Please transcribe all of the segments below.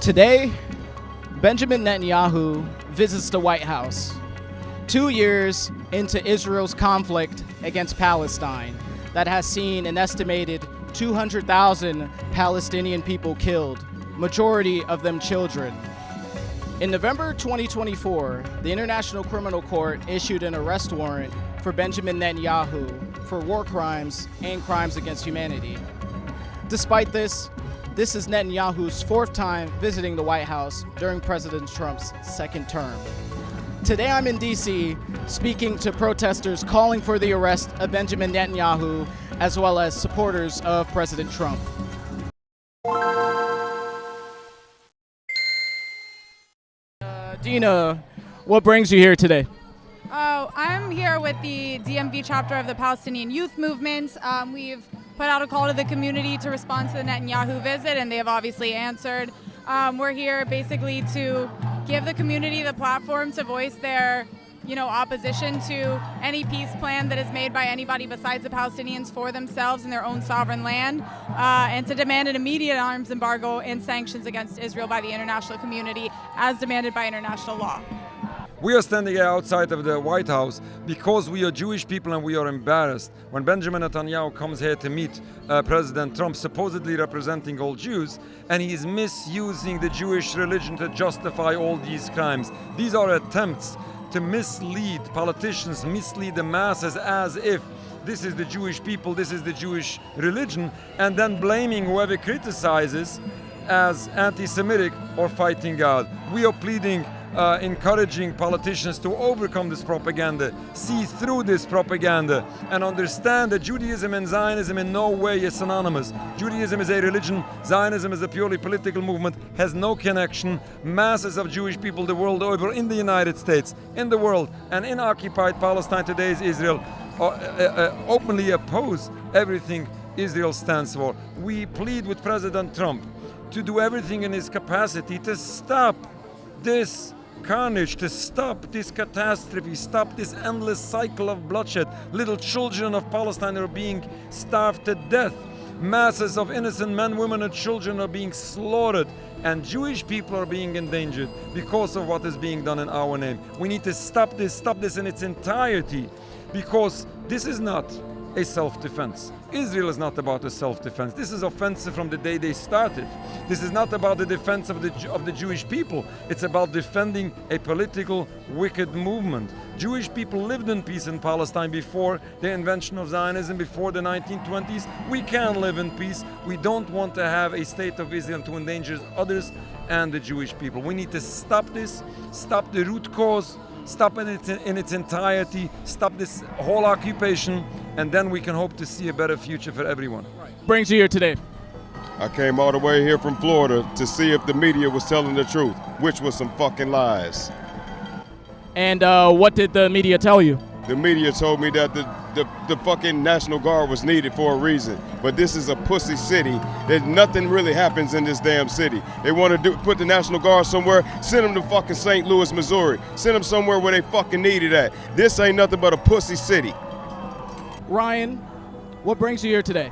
Today, Benjamin Netanyahu visits the White House 2 years into Israel's conflict against Palestine that has seen an estimated 200,000 Palestinian people killed, majority of them children. In November 2024, the International Criminal Court issued an arrest warrant for Benjamin Netanyahu for war crimes and crimes against humanity. Despite this is Netanyahu's fourth time visiting the White House during President Trump's second term. Today I'm in D.C. speaking to protesters calling for the arrest of Benjamin Netanyahu, as well as supporters of President Trump. Dina, what brings you here today? Oh, I'm here with the DMV chapter of the Palestinian Youth Movement. We've put out a call to the community to respond to the Netanyahu visit, and they have obviously answered. We're here basically to give the community the platform to voice their, opposition to any peace plan that is made by anybody besides the Palestinians for themselves in their own sovereign land, and to demand an immediate arms embargo and sanctions against Israel by the international community as demanded by international law. We are standing outside of the White House because we are Jewish people and we are embarrassed. When Benjamin Netanyahu comes here to meet President Trump, supposedly representing all Jews, and he is misusing the Jewish religion to justify all these crimes. These are attempts to mislead politicians, mislead the masses as if this is the Jewish people, this is the Jewish religion, and then blaming whoever criticizes as anti-Semitic or fighting God. We are pleading encouraging politicians to overcome this propaganda, see through this propaganda, and understand that Judaism and Zionism in no way is synonymous. Judaism is a religion, Zionism is a purely political movement, has no connection. Masses of Jewish people the world over, in the United States, in the world, and in occupied Palestine, today's Israel, openly oppose everything Israel stands for. We plead with President Trump to do everything in his capacity to stop this carnage, to stop this catastrophe, stop this endless cycle of bloodshed. Little children of Palestine are being starved to death. Masses of innocent men, women, and children are being slaughtered, and Jewish people are being endangered because of what is being done in our name. We need to stop this in its entirety, because this is not a self-defense. Israel is not about a self-defense. This is offensive from the day they started. This is not about the defense of the Jewish people. It's about defending a political, wicked movement. Jewish people lived in peace in Palestine before the invention of Zionism, before the 1920s. We can live in peace. We don't want to have a state of Israel to endanger others and the Jewish people. We need to stop this, stop the root cause, stop it in its entirety, stop this whole occupation, and then we can hope to see a better future for everyone. Brings you here today? I came all the way here from Florida to see if the media was telling the truth, which was some fucking lies. And what did the media tell you? The media told me that the fucking National Guard was needed for a reason. But this is a pussy city. There's nothing really happens in this damn city. They want to put the National Guard somewhere, send them to fucking St. Louis, Missouri. Send them somewhere where they fucking needed at. This ain't nothing but a pussy city. Ryan, what brings you here today?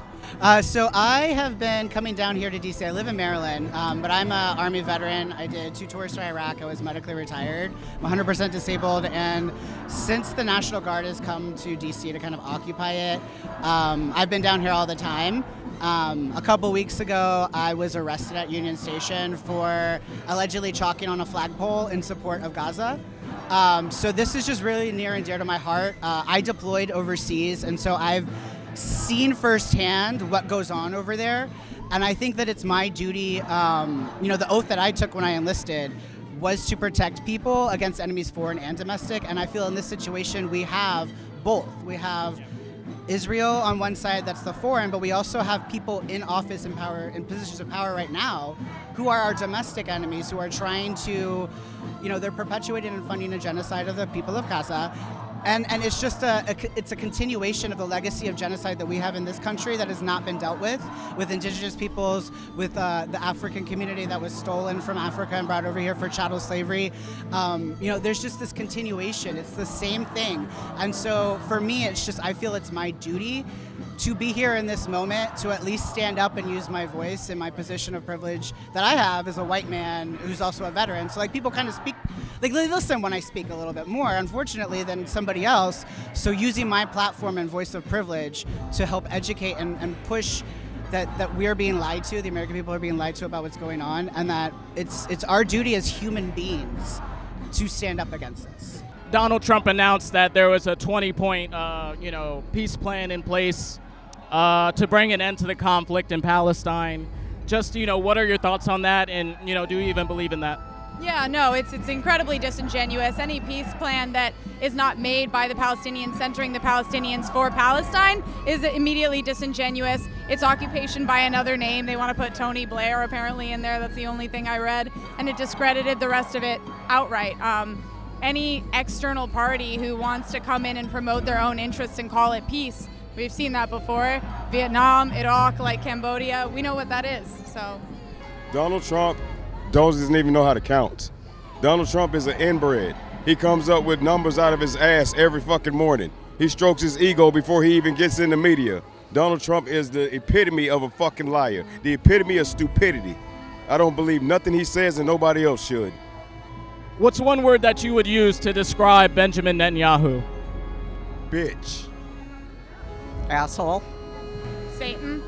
So I have been coming down here to DC. I live in Maryland, but I'm an Army veteran. I did 2 tours to Iraq. I was medically retired. I'm 100% disabled, and since the National Guard has come to DC to kind of occupy it, I've been down here all the time. A couple weeks ago, I was arrested at Union Station for allegedly chalking on a flagpole in support of Gaza. So this is just really near and dear to my heart. I deployed overseas, and so I've seen firsthand what goes on over there, and I think that it's my duty, the oath that I took when I enlisted was to protect people against enemies foreign and domestic, and I feel in this situation we have both. We have Israel on one side, that's the foreign, but we also have people in office and power, in positions of power right now, who are our domestic enemies, who are trying to, they're perpetuating and funding a genocide of the people of Gaza. And it's just it's a continuation of the legacy of genocide that we have in this country that has not been dealt with indigenous peoples, with the African community that was stolen from Africa and brought over here for chattel slavery. There's just this continuation. It's the same thing. And so for me, I feel it's my duty to be here in this moment, to at least stand up and use my voice in my position of privilege that I have as a white man who's also a veteran. So like people kind of speak, like they listen when I speak a little bit more, unfortunately, than somebody else. So using my platform and voice of privilege to help educate and push that we are being lied to, the American people are being lied to about what's going on, and that it's our duty as human beings to stand up against this. Donald Trump announced that there was a 20-point, peace plan in place to bring an end to the conflict in Palestine. Just, what are your thoughts on that? And, do you even believe in that? Yeah, no, it's incredibly disingenuous. Any peace plan that is not made by the Palestinians, centering the Palestinians for Palestine, is immediately disingenuous. It's occupation by another name. They want to put Tony Blair apparently in there. That's the only thing I read. And it discredited the rest of it outright. Any external party who wants to come in and promote their own interests and call it peace, we've seen that before. Vietnam, Iraq, like Cambodia, we know what that is. So Donald Trump doesn't even know how to count. Donald Trump is an inbred. He comes up with numbers out of his ass every fucking morning. He strokes his ego before he even gets in the media. Donald Trump is the epitome of a fucking liar, the epitome of stupidity. I don't believe nothing he says, and nobody else should. What's one word that you would use to describe Benjamin Netanyahu? Bitch. Asshole. Satan.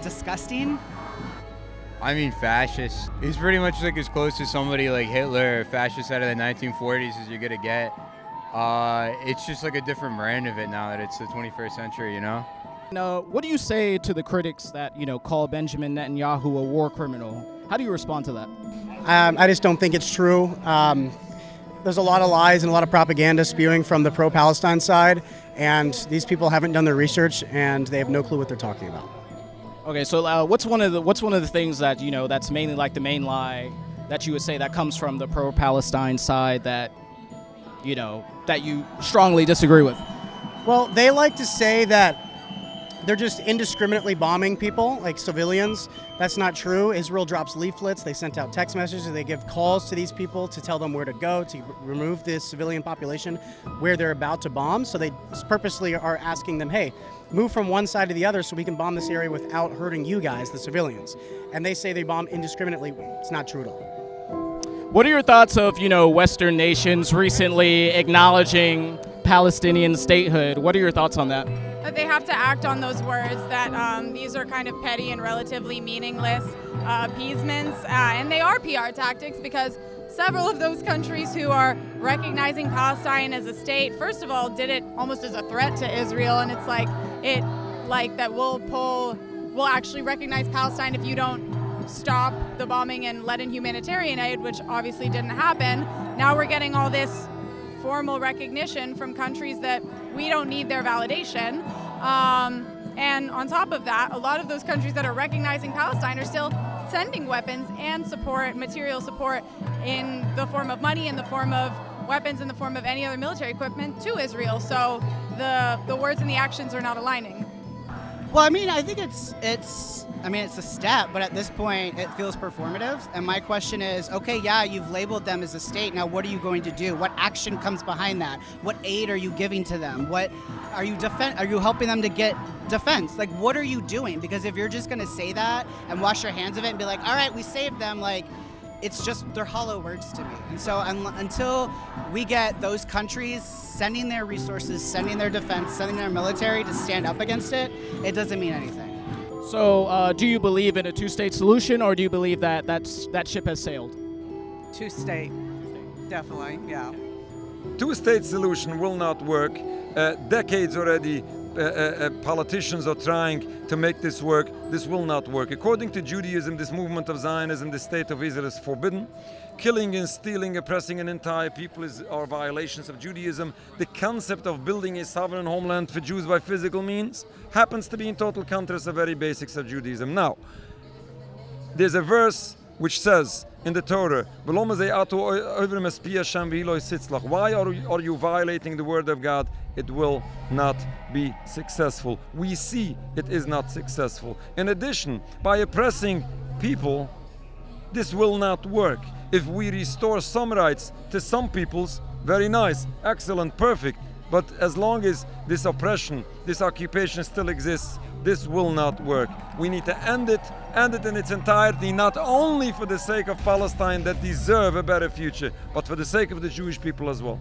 Disgusting. I mean, fascist. He's pretty much like as close to somebody like Hitler or fascist out of the 1940s as you're gonna get. It's just like a different brand of it now that it's the 21st century, Now, what do you say to the critics that, call Benjamin Netanyahu a war criminal? How do you respond to that? I just don't think it's true. There's a lot of lies and a lot of propaganda spewing from the pro-Palestine side, and these people haven't done their research and they have no clue what they're talking about. Okay, so what's one of the things that that's mainly like the main lie that you would say that comes from the pro-Palestine side that that you strongly disagree with? Well, they like to say that they're just indiscriminately bombing people, like civilians. That's not true. Israel drops leaflets. They sent out text messages. They give calls to these people to tell them where to go, to remove the civilian population where they're about to bomb. So they purposely are asking them, hey, move from one side to the other so we can bomb this area without hurting you guys, the civilians. And they say they bomb indiscriminately. It's not true at all. What are your thoughts of, Western nations recently acknowledging Palestinian statehood? What are your thoughts on that? They have to act on those words that these are kind of petty and relatively meaningless appeasements, and they are PR tactics because several of those countries who are recognizing Palestine as a state, first of all, did it almost as a threat to Israel, and it's like that we'll actually recognize Palestine if you don't stop the bombing and let in humanitarian aid, which obviously didn't happen. Now we're getting all this formal recognition from countries that we don't need their validation. And on top of that, a lot of those countries that are recognizing Palestine are still sending weapons and support, material support in the form of money, in the form of weapons, in the form of any other military equipment to Israel. So the words and the actions are not aligning. Well, I mean, I think it's a step, but at this point, it feels performative. And my question is, okay, yeah, you've labeled them as a state. Now, what are you going to do? What action comes behind that? What aid are you giving to them? What are you helping them to get defense? Like, what are you doing? Because if you're just going to say that and wash your hands of it and be like, all right, we saved them, like, it's just, they're hollow words to me. And so until we get those countries sending their resources, sending their defense, sending their military to stand up against it, it doesn't mean anything. So do you believe in a two-state solution, or do you believe that ship has sailed? Two-state, definitely, yeah. Two-state solution will not work. Decades already, politicians are trying to make this work. This will not work. According to Judaism, this movement of Zionism, the state of Israel, is forbidden. Killing and stealing, oppressing an entire people are violations of Judaism. The concept of building a sovereign homeland for Jews by physical means happens to be in total contrast to the very basics of Judaism. Now, there's a verse which says in the Torah, why are you violating the word of God? It will not be successful. We see it is not successful. In addition, by oppressing people, this will not work. If we restore some rights to some peoples, very nice, excellent, perfect. But as long as this oppression, this occupation still exists, this will not work. We need to end it in its entirety, not only for the sake of Palestine that deserve a better future, but for the sake of the Jewish people as well.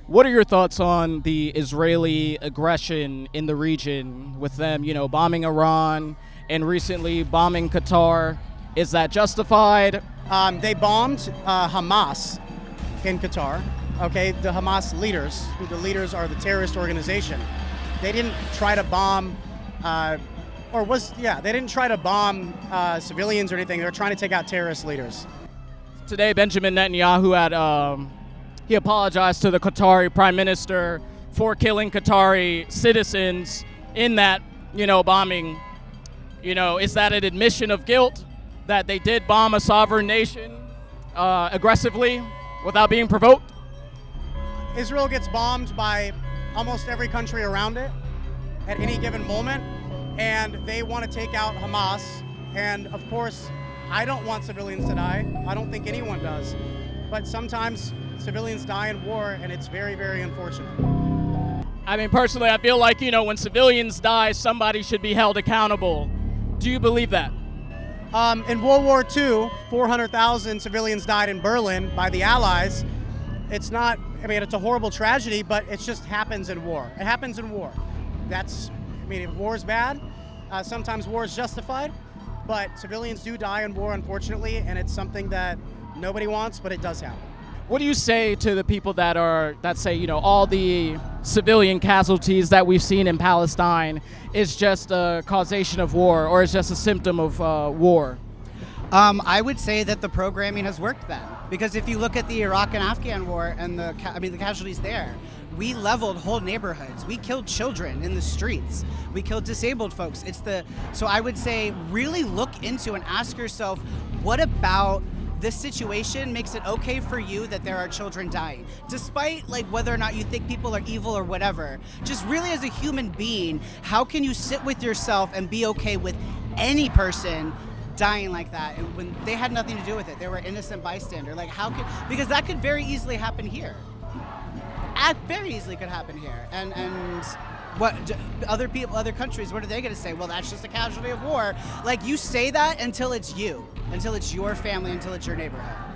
What are your thoughts on the Israeli aggression in the region with them, bombing Iran and recently bombing Qatar? Is that justified? They bombed Hamas in Qatar. Okay, the Hamas leaders, who the leaders are the terrorist organization. They didn't try to bomb, they didn't try to bomb civilians or anything. They were trying to take out terrorist leaders. Today, Benjamin Netanyahu he apologized to the Qatari prime minister for killing Qatari citizens in that, bombing. Is that an admission of guilt that they did bomb a sovereign nation aggressively without being provoked? Israel gets bombed by almost every country around it at any given moment, and they want to take out Hamas. And of course, I don't want civilians to die. I don't think anyone does. But sometimes civilians die in war, and it's very, very unfortunate. I mean, personally, I feel like, when civilians die, somebody should be held accountable. Do you believe that? In World War II, 400,000 civilians died in Berlin by the Allies. It's a horrible tragedy, but it just happens in war. It happens in war. If war is bad, sometimes war is justified, but civilians do die in war, unfortunately, and it's something that nobody wants, but it does happen. What do you say to the people that say, all the civilian casualties that we've seen in Palestine is just a causation of war, or is just a symptom of war? I would say that the programming has worked then, because if you look at the Iraq and Afghan war and the casualties there, we leveled whole neighborhoods. We killed children in the streets. We killed disabled folks. So I would say really look into and ask yourself, what about this situation makes it okay for you that there are children dying, despite whether or not you think people are evil or whatever. Just really as a human being, how can you sit with yourself and be okay with any person dying like that, and when they had nothing to do with it? They were innocent bystander. Because that could very easily happen here. Very easily could happen here. And what other countries, what are they going to say? Well, that's just a casualty of war. You say that until it's you, until it's your family, until it's your neighborhood.